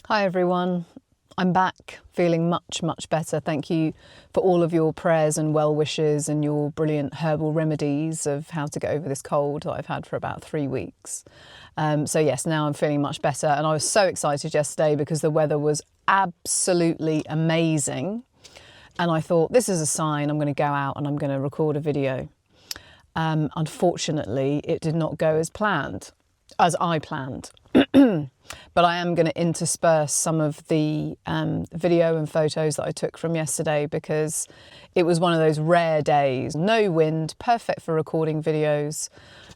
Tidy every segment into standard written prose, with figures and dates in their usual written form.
Hi everyone, I'm back feeling much better. Thank you for all of your prayers and well wishes and your brilliant herbal remedies of how to get over this cold that I've had for about 3 weeks. So yes, now I'm feeling much better, and I was so excited yesterday because the weather was absolutely amazing, and I thought this is a sign I'm going to go out and I'm going to record a video. Unfortunately, it did not go as I planned. But I am going to intersperse some of the video and photos that I took from yesterday because it was one of those rare days. No wind, perfect for recording videos,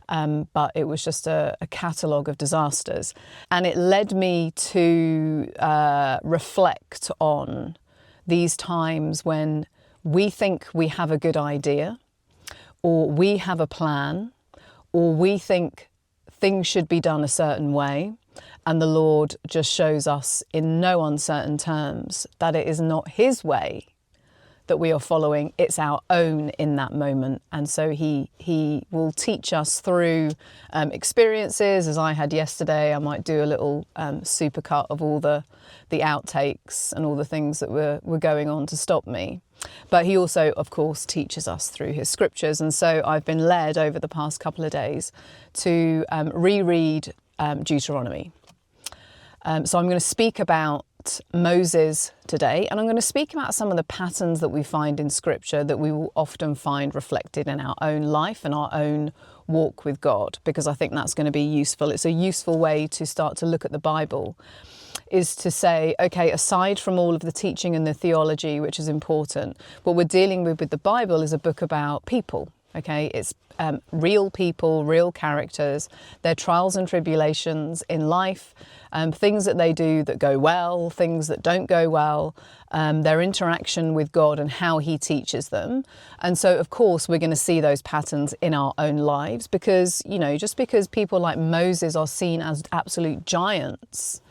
but it was just a catalogue of disasters. And it led me to reflect on these times when we think we have a good idea, or we have a plan, or we think things should be done a certain way, and the Lord just shows us in no uncertain terms that it is not his way that we are following, it's our own in that moment. And so he will teach us through experiences, as I had yesterday. I might do a little supercut of all the outtakes and all the things that were going on to stop me. But he also, of course, teaches us through his scriptures. And so I've been led over the past couple of days to reread Deuteronomy. So I'm going to speak about Moses today, and I'm going to speak about some of the patterns that we find in scripture that we will often find reflected in our own life and our own walk with God, because I think that's going to be useful. It's a useful way to start to look at the Bible, is to say, okay, aside from all of the teaching and the theology, which is important, what we're dealing with the Bible is a book about people. Okay, it's real people, real characters, their trials and tribulations in life, things that they do that go well, things that don't go well, their interaction with God and how he teaches them. And so, of course, we're going to see those patterns in our own lives because, you know, just because people like Moses are seen as absolute giants,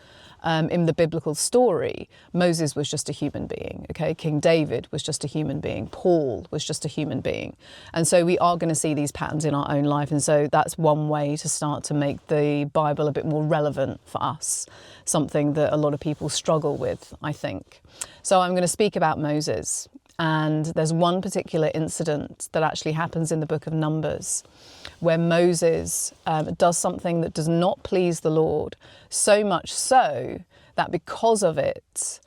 in the biblical story, Moses was just a human being, okay? King David was just a human being. Paul was just a human being. And so we are going to see these patterns in our own life. And so that's one way to start to make the Bible a bit more relevant for us, something that a lot of people struggle with, I think. So I'm going to speak about Moses. And there's one particular incident that actually happens in the book of Numbers where Moses does something that does not please the Lord, so much so that because of it,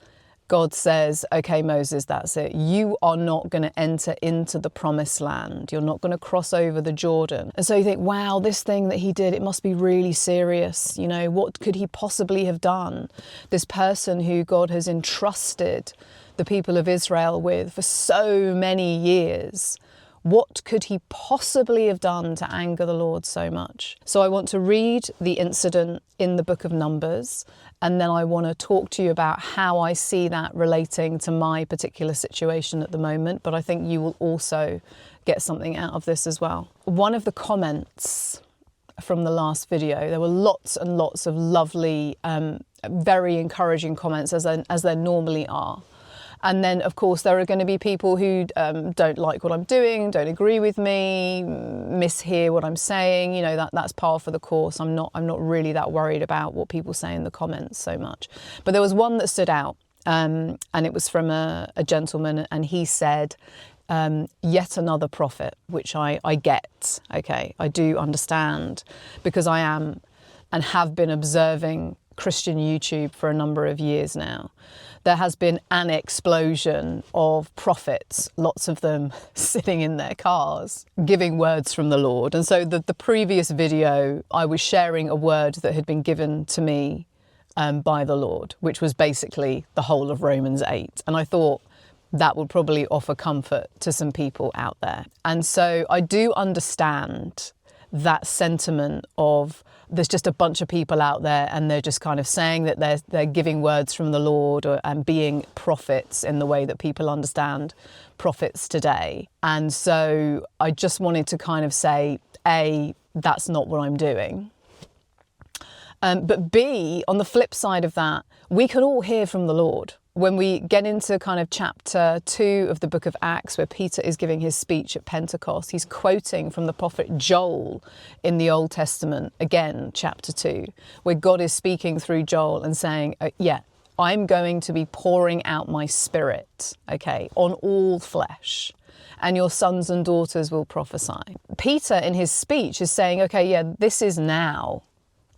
God says, okay, Moses, that's it. You are not going to enter into the promised land. You're not going to cross over the Jordan. And so you think, wow, this thing that he did, it must be really serious. You know, what could he possibly have done? This person who God has entrusted the people of Israel with for so many years. What could he possibly have done to anger the Lord so much? So I want to read the incident in the book of Numbers, and then I want to talk to you about how I see that relating to my particular situation at the moment. But I think you will also get something out of this as well. One of the comments from the last video, there were lots and lots of lovely, very encouraging comments, as there normally are. And then, of course, there are going to be people who don't like what I'm doing, don't agree with me, mishear what I'm saying. You know, that's par for the course. I'm not really that worried about what people say in the comments so much. But there was one that stood out, and it was from a gentleman, and he said, yet another prophet, which I get. Okay, I do understand, because I am and have been observing Christian YouTube for a number of years now. There has been an explosion of prophets, lots of them sitting in their cars, giving words from the Lord. And so the previous video, I was sharing a word that had been given to me by the Lord, which was basically the whole of Romans 8. And I thought that would probably offer comfort to some people out there. And so I do understand that sentiment of there's just a bunch of people out there and they're just kind of saying that they're giving words from the Lord and being prophets in the way that people understand prophets today. And so I just wanted to kind of say, A, that's not what I'm doing. But B, on the flip side of that, we can all hear from the Lord. When we get into kind of chapter 2 of the book of Acts, where Peter is giving his speech at Pentecost, he's quoting from the prophet Joel in the Old Testament, again, chapter 2, where God is speaking through Joel and saying, yeah, I'm going to be pouring out my spirit, okay, on all flesh, and your sons and daughters will prophesy. Peter in his speech is saying, okay, yeah, this is now.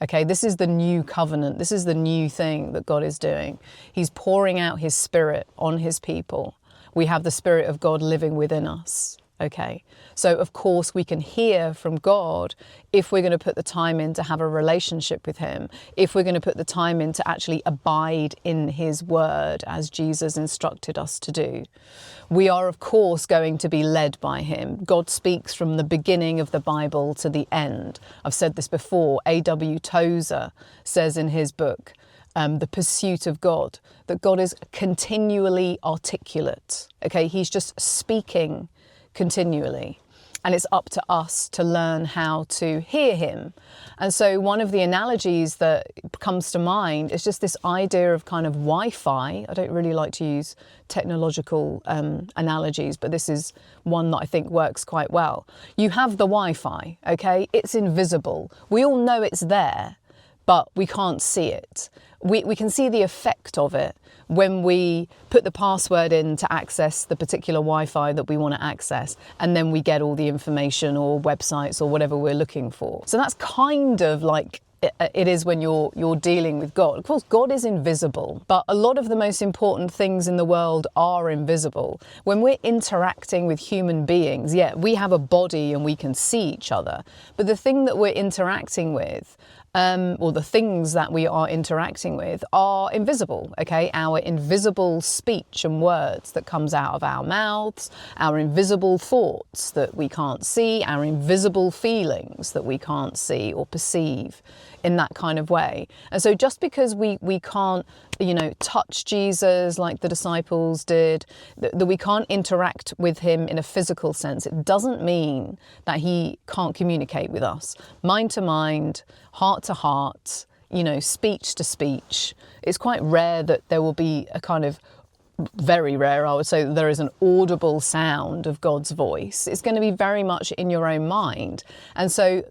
Okay, this is the new covenant. This is the new thing that God is doing. He's pouring out his spirit on his people. We have the Spirit of God living within us. Okay, so of course we can hear from God if we're going to put the time in to have a relationship with him, if we're going to put the time in to actually abide in his word as Jesus instructed us to do. We are of course going to be led by him. God speaks from the beginning of the Bible to the end. I've said this before. A.W. Tozer says in his book, The Pursuit of God, that God is continually articulate. Okay, he's just speaking continually, and it's up to us to learn how to hear him. And so one of the analogies that comes to mind is just this idea of kind of Wi-Fi. I don't really like to use technological analogies, but this is one that I think works quite well. You have the Wi-Fi, okay? It's invisible. We all know it's there, but we can't see it. We can see the effect of it when we put the password in to access the particular Wi-Fi that we want to access, and then we get all the information or websites or whatever we're looking for. So that's kind of like it is when you're dealing with God. Of course, God is invisible, but a lot of the most important things in the world are invisible. When we're interacting with human beings, yeah, we have a body and we can see each other, but the thing that we're interacting with, or the things that we are interacting with, are invisible, okay? Our invisible speech and words that comes out of our mouths, our invisible thoughts that we can't see, our invisible feelings that we can't see or perceive in that kind of way. And so just because we can't, touch Jesus like the disciples did, that we can't interact with him in a physical sense, it doesn't mean that he can't communicate with us. Mind to mind, heart to heart, speech to speech. It's quite rare that there will be a kind of, very rare, I would say, that there is an audible sound of God's voice. It's going to be very much in your own mind. And so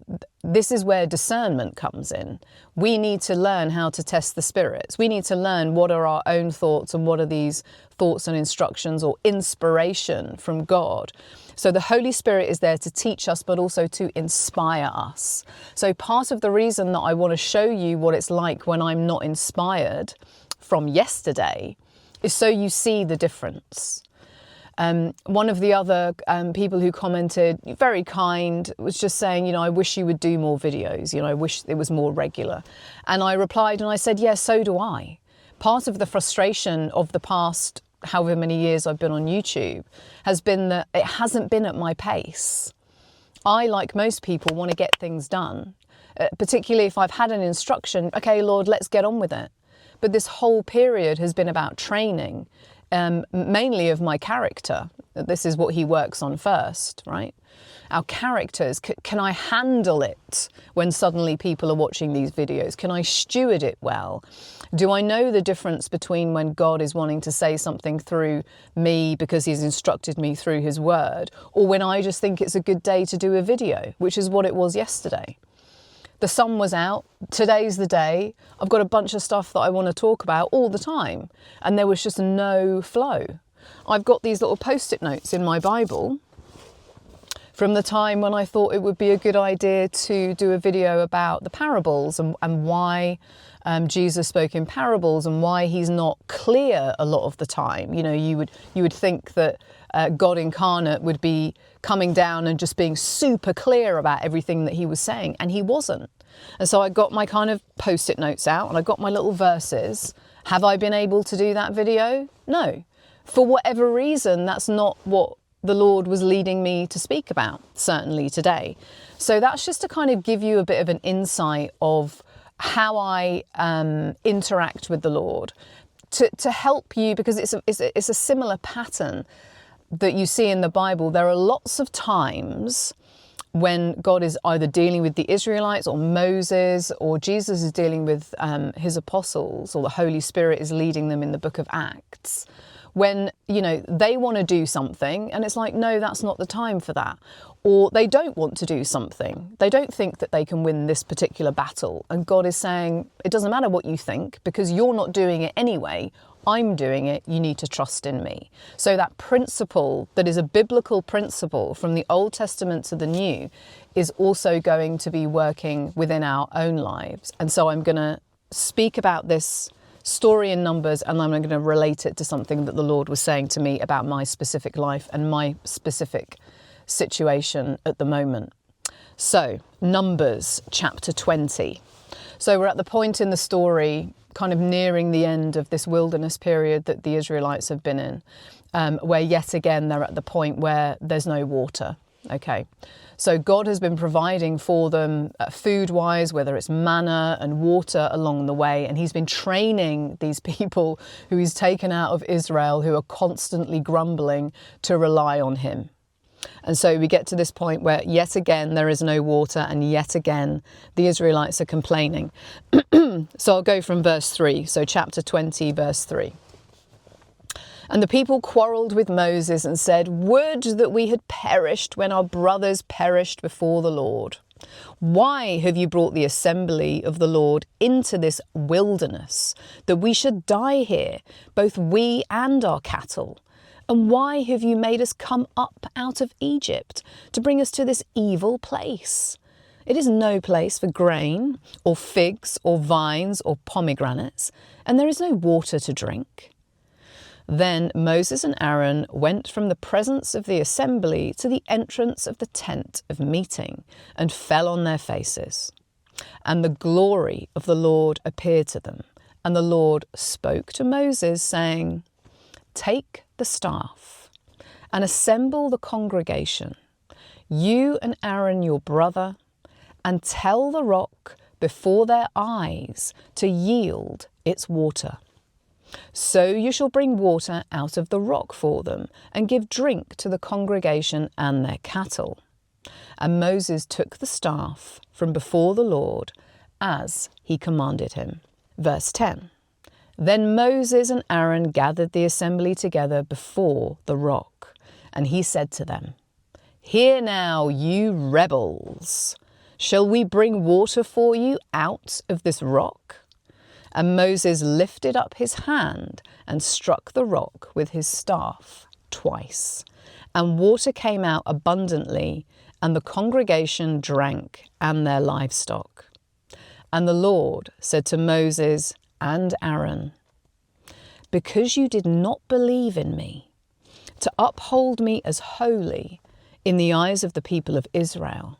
this is where discernment comes in. We need to learn how to test the spirits. We need to learn what are our own thoughts and what are these thoughts and instructions or inspiration from God. So the Holy Spirit is there to teach us, but also to inspire us. So part of the reason that I want to show you what it's like when I'm not inspired from yesterday is so you see the difference. One of the other people who commented, very kind, was just saying, I wish you would do more videos. I wish it was more regular. And I replied and I said, yes, so do I. Part of the frustration of the past however many years I've been on YouTube has been that it hasn't been at my pace. I, like most people, want to get things done, particularly if I've had an instruction, okay, Lord, let's get on with it. But this whole period has been about training, mainly of my character. This is what he works on first, right? Our characters, can I handle it when suddenly people are watching these videos? Can I steward it well? Do I know the difference between when God is wanting to say something through me because he's instructed me through his word, or when I just think it's a good day to do a video, which is what it was yesterday? The sun was out, today's the day, I've got a bunch of stuff that I want to talk about all the time, and there was just no flow. I've got these little post-it notes in my Bible from the time when I thought it would be a good idea to do a video about the parables and why Jesus spoke in parables and why he's not clear a lot of the time. You would think that God incarnate would be coming down and just being super clear about everything that he was saying, and he wasn't. And so I got my kind of post-it notes out and I got my little verses. Have I been able to do that video? No. For whatever reason, that's not what the Lord was leading me to speak about, certainly today. So that's just to kind of give you a bit of an insight of how I interact with the Lord, to help you, because it's a similar pattern that you see in the Bible. There are lots of times when God is either dealing with the Israelites or Moses, or Jesus is dealing with his apostles, or the Holy Spirit is leading them in the book of Acts, when, you know, they want to do something and it's like, no, that's not the time for that. Or they don't want to do something. They don't think that they can win this particular battle. And God is saying, it doesn't matter what you think because you're not doing it anyway. I'm doing it. You need to trust in me. So that principle that is a biblical principle from the Old Testament to the New is also going to be working within our own lives. And so I'm going to speak about this story in Numbers, and I'm going to relate it to something that the Lord was saying to me about my specific life and my specific situation at the moment. So, Numbers chapter 20. So we're at the point in the story, kind of nearing the end of this wilderness period that the Israelites have been in, where yet again they're at the point where there's no water. Okay, so God has been providing for them food-wise, whether it's manna and water along the way, and he's been training these people who he's taken out of Israel, who are constantly grumbling, to rely on him. And so we get to this point where yet again there is no water, and yet again the Israelites are complaining. So I'll go from verse 3, so chapter 20, verse 3. And the people quarrelled with Moses and said, "Would that we had perished when our brothers perished before the Lord. Why have you brought the assembly of the Lord into this wilderness, that we should die here, both we and our cattle? And why have you made us come up out of Egypt to bring us to this evil place? It is no place for grain, or figs, or vines, or pomegranates, and there is no water to drink." Then Moses and Aaron went from the presence of the assembly to the entrance of the tent of meeting and fell on their faces. And the glory of the Lord appeared to them. And the Lord spoke to Moses, saying, "Take the staff and assemble the congregation, you and Aaron your brother, and tell the rock before their eyes to yield its water. So you shall bring water out of the rock for them, and give drink to the congregation and their cattle." And Moses took the staff from before the Lord, as he commanded him. Verse 10. Then Moses and Aaron gathered the assembly together before the rock, and he said to them, "Hear now, you rebels. Shall we bring water for you out of this rock?" And Moses lifted up his hand and struck the rock with his staff twice. And water came out abundantly, and the congregation drank and their livestock. And the Lord said to Moses and Aaron, "Because you did not believe in me, to uphold me as holy in the eyes of the people of Israel,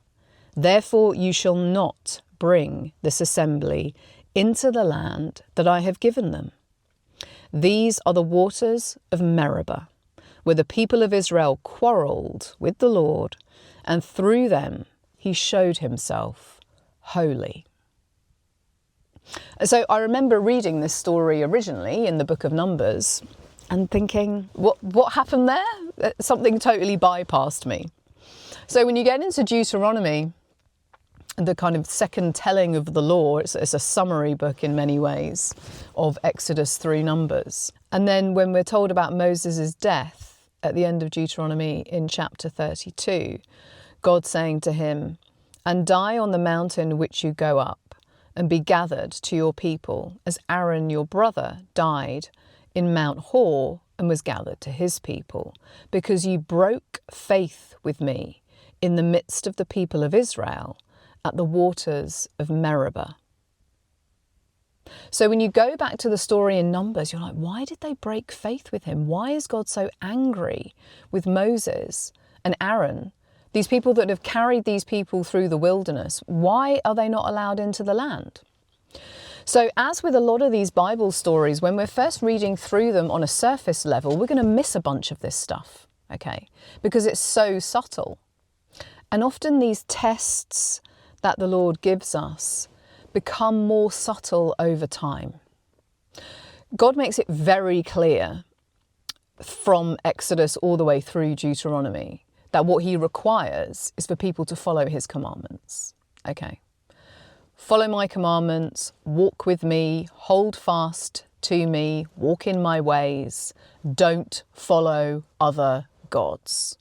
therefore you shall not bring this assembly into the land that I have given them. These are the waters of Meribah, where the people of Israel quarrelled with the Lord, and through them he showed himself holy." So I remember reading this story originally in the book of Numbers and thinking, what happened there? Something totally bypassed me. So when you get into Deuteronomy, the kind of second telling of the law, it's a summary book in many ways of Exodus through Numbers. And then when we're told about Moses' death at the end of Deuteronomy in chapter 32, God saying to him, "And die on the mountain which you go up, and be gathered to your people, as Aaron your brother died in Mount Hor and was gathered to his people, because you broke faith with me in the midst of the people of Israel, at the waters of Meribah." So when you go back to the story in Numbers, you're like, why did they break faith with him? Why is God so angry with Moses and Aaron, these people that have carried these people through the wilderness? Why are they not allowed into the land? So as with a lot of these Bible stories, when we're first reading through them on a surface level, we're going to miss a bunch of this stuff, okay? Because it's so subtle. And often these tests that the Lord gives us become more subtle over time. God makes it very clear from Exodus all the way through Deuteronomy that what he requires is for people to follow his commandments. Okay. Follow my commandments, walk with me, hold fast to me, walk in my ways, don't follow other gods.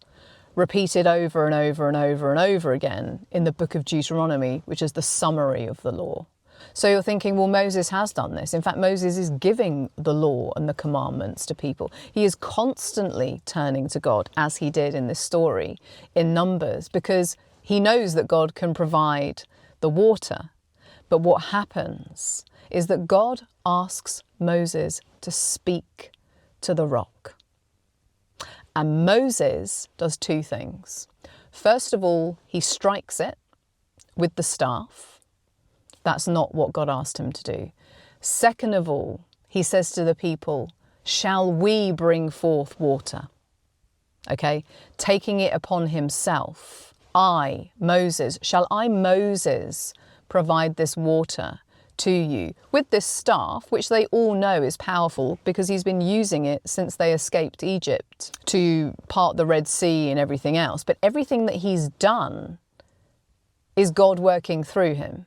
Repeated over and over and over and over again in the book of Deuteronomy, which is the summary of the law. So you're thinking, well, Moses has done this. In fact, Moses is giving the law and the commandments to people. He is constantly turning to God, as he did in this story in Numbers, because he knows that God can provide the water. But what happens is that God asks Moses to speak to the rock. And Moses does two things. First of all, he strikes it with the staff. That's not what God asked him to do. Second of all, he says to the people, shall we bring forth water? Okay, taking it upon himself. Moses, provide this water to you with this staff, which they all know is powerful because he's been using it since they escaped Egypt to part the Red Sea and everything else. But everything that he's done is God working through him.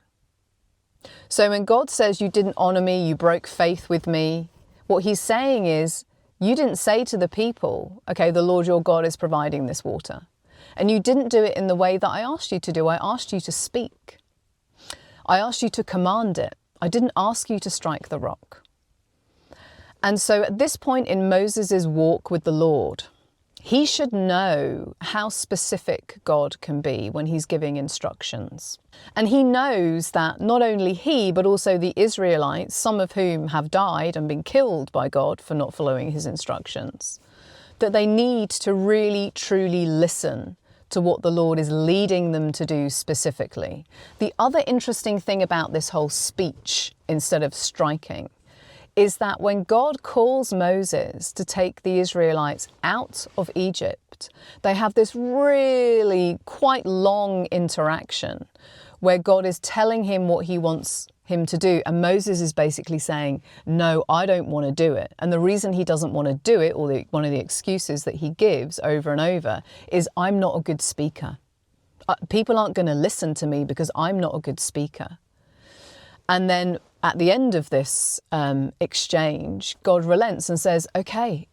So when God says you didn't honor me, you broke faith with me, what he's saying is you didn't say to the people, okay, the Lord your God is providing this water. And you didn't do it in the way that I asked you to do. I asked you to speak. I asked you to command it. I didn't ask you to strike the rock. And so at this point in Moses' walk with the Lord, he should know how specific God can be when he's giving instructions. And he knows that not only he, but also the Israelites, some of whom have died and been killed by God for not following his instructions, that they need to really, truly listen to what the Lord is leading them to do specifically. The other interesting thing about this whole speech instead of striking is that when God calls Moses to take the Israelites out of Egypt, they have this really quite long interaction where God is telling him what he wants him to do. And Moses is basically saying, no, I don't want to do it. And the reason he doesn't want to do it, or one of the excuses that he gives over and over, is I'm not a good speaker. People aren't going to listen to me because I'm not a good speaker. And then at the end of this exchange, God relents and says, okay,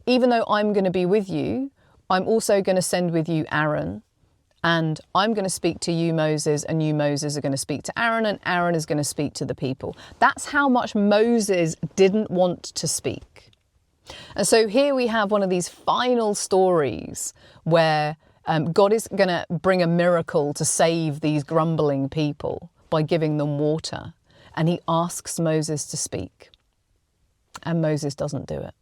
even though I'm going to be with you, I'm also going to send with you Aaron. And I'm going to speak to you, Moses, and you, Moses, are going to speak to Aaron, and Aaron is going to speak to the people. That's how much Moses didn't want to speak. And so here we have one of these final stories where God is going to bring a miracle to save these grumbling people by giving them water. And he asks Moses to speak. And Moses doesn't do it.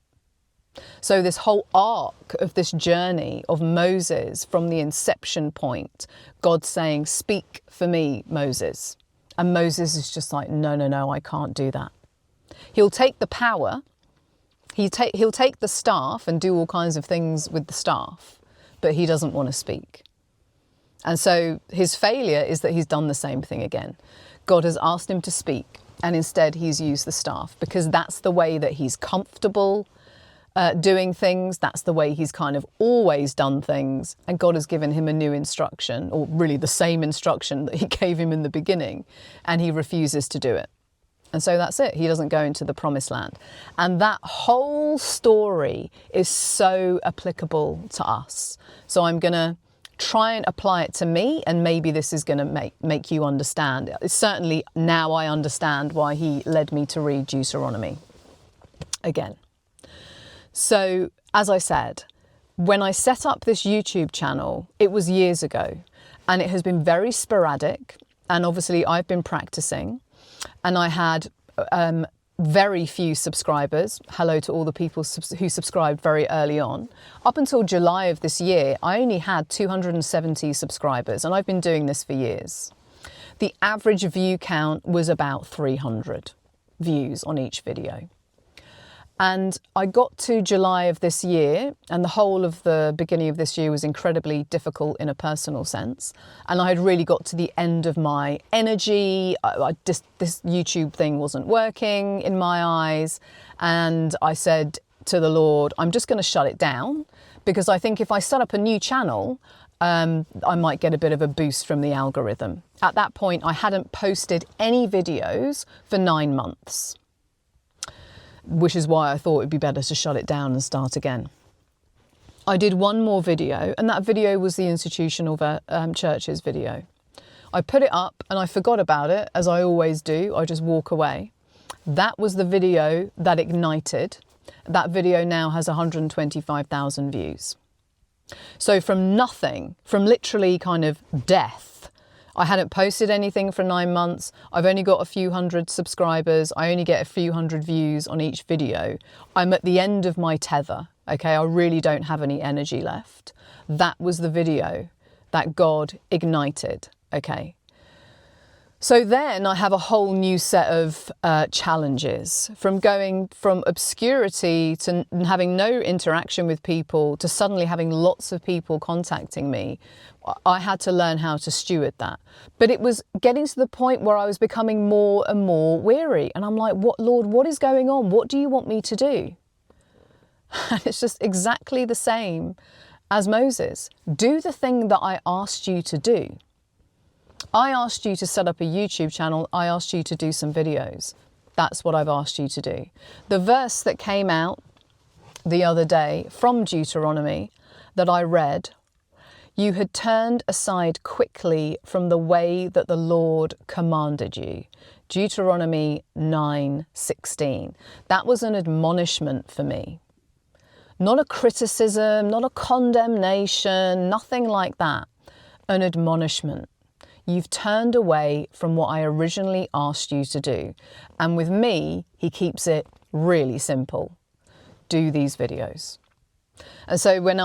So this whole arc of this journey of Moses from the inception point, God saying, speak for me, Moses. And Moses is just like, no, I can't do that. He'll take the power. He'll take the staff and do all kinds of things with the staff, but he doesn't want to speak. And so his failure is that he's done the same thing again. God has asked him to speak, and instead he's used the staff because that's the way that he's comfortable doing things. That's the way he's kind of always done things. And God has given him a new instruction, or really the same instruction that he gave him in the beginning, and he refuses to do it. And so that's it. He doesn't go into the promised land. And that whole story is so applicable to us. So I'm going to try and apply it to me, and maybe this is going to make you understand. Certainly now I understand why he led me to read Deuteronomy again. So, as I said, when I set up this YouTube channel, it was years ago, and it has been very sporadic. And obviously I've been practicing, and I had very few subscribers. Hello to all the people who subscribed very early on. Up until July of this year, I only had 270 subscribers, and I've been doing this for years. The average view count was about 300 views on each video. And I got to July of this year, and the whole of the beginning of this year was incredibly difficult in a personal sense. And I had really got to the end of my energy. This YouTube thing wasn't working in my eyes. And I said to the Lord, I'm just going to shut it down, because I think if I set up a new channel, I might get a bit of a boost from the algorithm. At that point, I hadn't posted any videos for 9 months. which is why I thought it'd be better to shut it down and start again. I did one more video, and that video was the institutional churches video. I put it up and I forgot about it, as I always do. I just walk away. That was the video that ignited. That video now has 125,000 views. So from nothing, from literally kind of death, I hadn't posted anything for 9 months. I've only got a few hundred subscribers. I only get a few hundred views on each video. I'm at the end of my tether. Okay, I really don't have any energy left. That was the video that God ignited. Okay. So then I have a whole new set of challenges, from going from obscurity to having no interaction with people to suddenly having lots of people contacting me. I had to learn how to steward that. But it was getting to the point where I was becoming more and more weary. And I'm like, "What, Lord, what is going on? What do you want me to do?" And it's just exactly the same as Moses. Do the thing that I asked you to do. I asked you to set up a YouTube channel. I asked you to do some videos. That's what I've asked you to do. The verse that came out the other day from Deuteronomy that I read, you had turned aside quickly from the way that the Lord commanded you. Deuteronomy 9:16. That was an admonishment for me. Not a criticism, not a condemnation, nothing like that. An admonishment. You've turned away from what I originally asked you to do. And with me, he keeps it really simple. Do these videos. And so when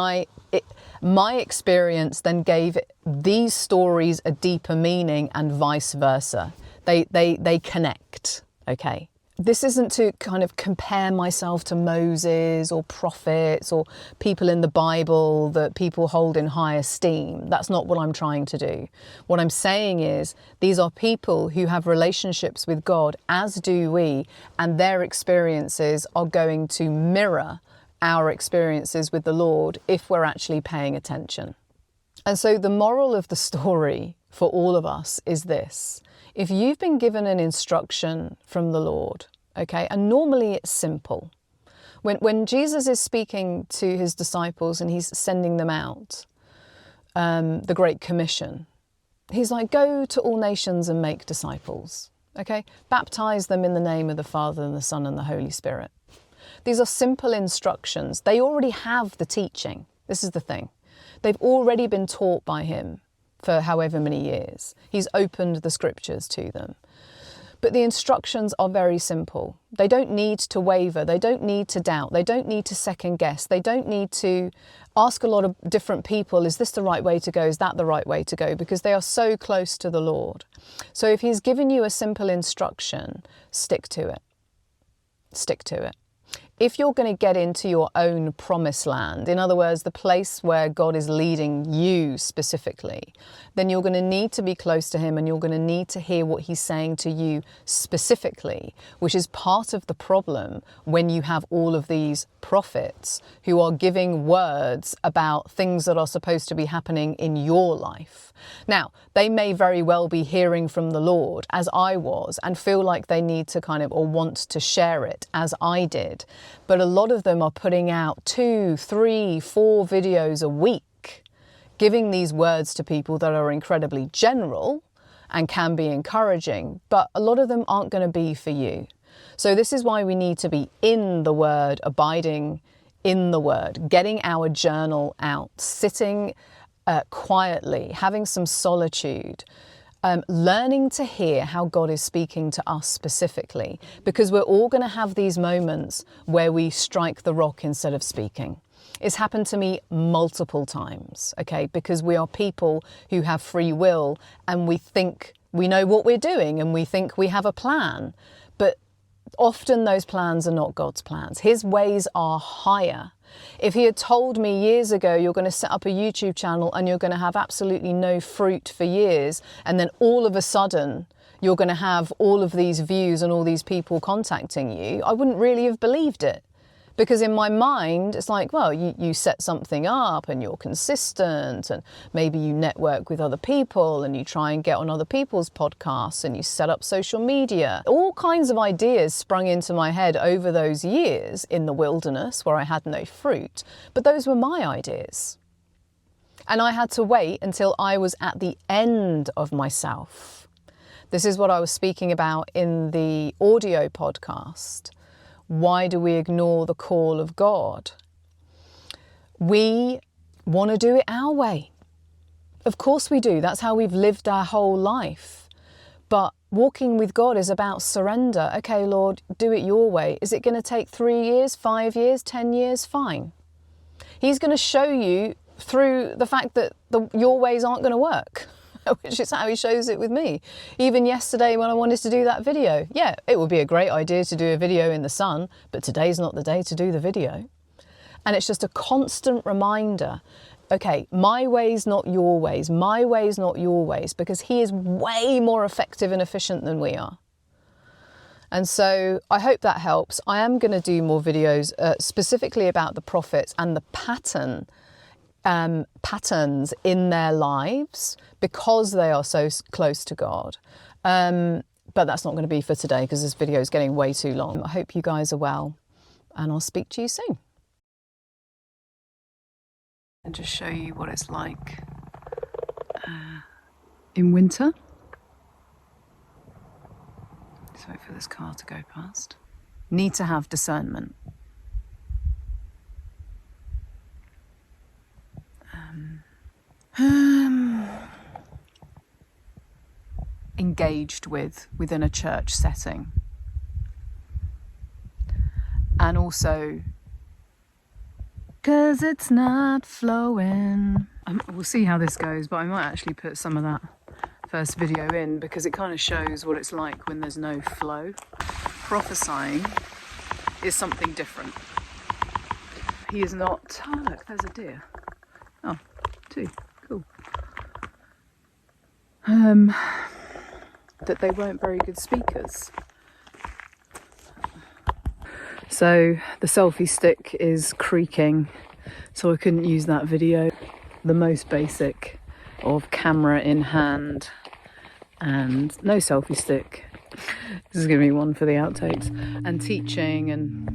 my experience then gave these stories a deeper meaning and vice versa. They connect, okay? This isn't to kind of compare myself to Moses or prophets or people in the Bible that people hold in high esteem. That's not what I'm trying to do. What I'm saying is these are people who have relationships with God, as do we, and their experiences are going to mirror our experiences with the Lord if we're actually paying attention. And so the moral of the story for all of us is this. If you've been given an instruction from the Lord, okay, and normally it's simple. When Jesus is speaking to his disciples and he's sending them out, the Great Commission, he's like, go to all nations and make disciples, okay? Baptize them in the name of the Father and the Son and the Holy Spirit. These are simple instructions. They already have the teaching. This is the thing. They've already been taught by him for however many years. He's opened the scriptures to them. But the instructions are very simple. They don't need to waver. They don't need to doubt. They don't need to second guess. They don't need to ask a lot of different people, is this the right way to go? Is that the right way to go? Because they are so close to the Lord. So if he's given you a simple instruction, stick to it. Stick to it. If you're going to get into your own promised land, in other words, the place where God is leading you specifically, then you're going to need to be close to him and you're going to need to hear what he's saying to you specifically, which is part of the problem when you have all of these prophets who are giving words about things that are supposed to be happening in your life. Now, they may very well be hearing from the Lord, as I was, and feel like they need to kind of, or want to share it, as I did. But a lot of them are putting out 2, 3, 4 videos a week, giving these words to people that are incredibly general and can be encouraging, but a lot of them aren't going to be for you. So this is why we need to be in the Word, abiding in the Word, getting our journal out, sitting quietly, having some solitude, learning to hear how God is speaking to us specifically, because we're all going to have these moments where we strike the rock instead of speaking. It's happened to me multiple times, okay, because we are people who have free will and we think we know what we're doing and we think we have a plan, but often those plans are not God's plans. His ways are higher. If he had told me years ago, you're going to set up a YouTube channel and you're going to have absolutely no fruit for years, and then all of a sudden you're going to have all of these views and all these people contacting you, I wouldn't really have believed it, Because in my mind, it's like, well, you set something up and you're consistent, and maybe you network with other people and you try and get on other people's podcasts and you set up social media. All kinds of ideas sprung into my head over those years in the wilderness where I had no fruit. But those were my ideas. And I had to wait until I was at the end of myself. This is what I was speaking about in the audio podcast. Why do we ignore the call of God? We want to do it our way. Of course we do. That's how we've lived our whole life. But walking with God is about surrender. Okay, Lord, do it your way. Is it going to take 3 years, 5 years, 10 years? Fine. He's going to show you through the fact that your ways aren't going to work. Which is how he shows it with me. Even yesterday when I wanted to do that video, yeah, it would be a great idea to do a video in the sun, but today's not the day to do the video. And it's just a constant reminder, okay, my ways, not your ways, my ways, not your ways, because he is way more effective and efficient than we are. And so I hope that helps. I am going to do more videos specifically about the prophets and the patterns in their lives because they are so close to God. But that's not going to be for today because this video is getting way too long. I hope you guys are well and I'll speak to you soon. And just show you what it's like in winter. Just wait for this car to go past. Need to have discernment. Engaged within a church setting, and also because it's not flowing. We'll see how this goes, but I might actually put some of that first video in because it kind of shows what it's like when there's no flow. Prophesying is something different. He is not... Oh look, there's a deer. Oh, 2, cool. That they weren't very good speakers. So the selfie stick is creaking, so I couldn't use that video. The most basic of camera in hand and no selfie stick. This is going to be one for the outtakes. And teaching and...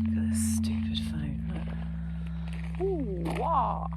Look at this stupid phone. Look. Ooh, wow.